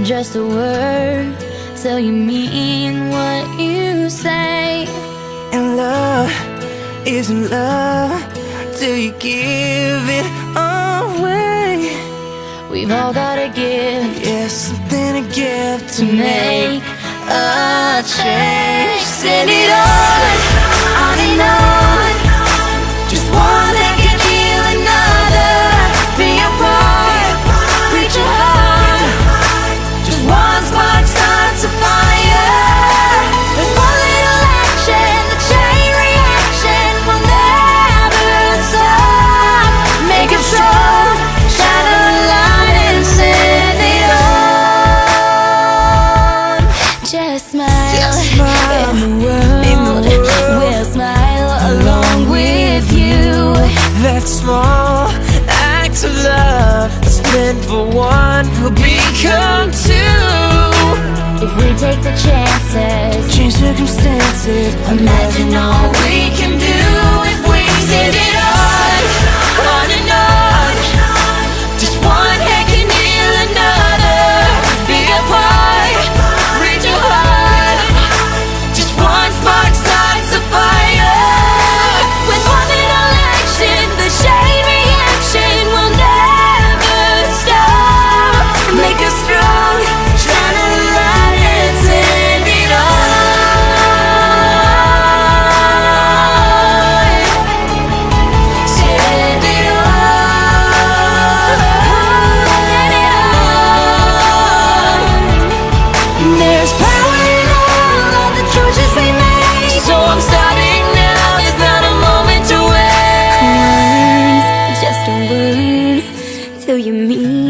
just a word till you mean what you say. And love isn't love till you give it away. We've all got a gift, Yeah, something to give to make a change. Send it on and on. Just one that can heal another. Be a part, reach a heart. Just one spark starts a fire. With one little action, the chain reaction will never stop. Make it strong, shine a light and send it on. Just smile, and the world will smile along with you. that small act of love that's meant for one will become two. If we take the chances, Change circumstances, imagine all we can do if we send it on and on. Just one hand can heal another. Be a part, reach a heart. Just one spark starts a fire. With one little action, the chain reaction will never stop. Make us strong, shine a light and send it on. Send it on. Send it on. There's power in all of the choices we make. So I'm starting now, there's not a moment to wait. Words, just a word till you mean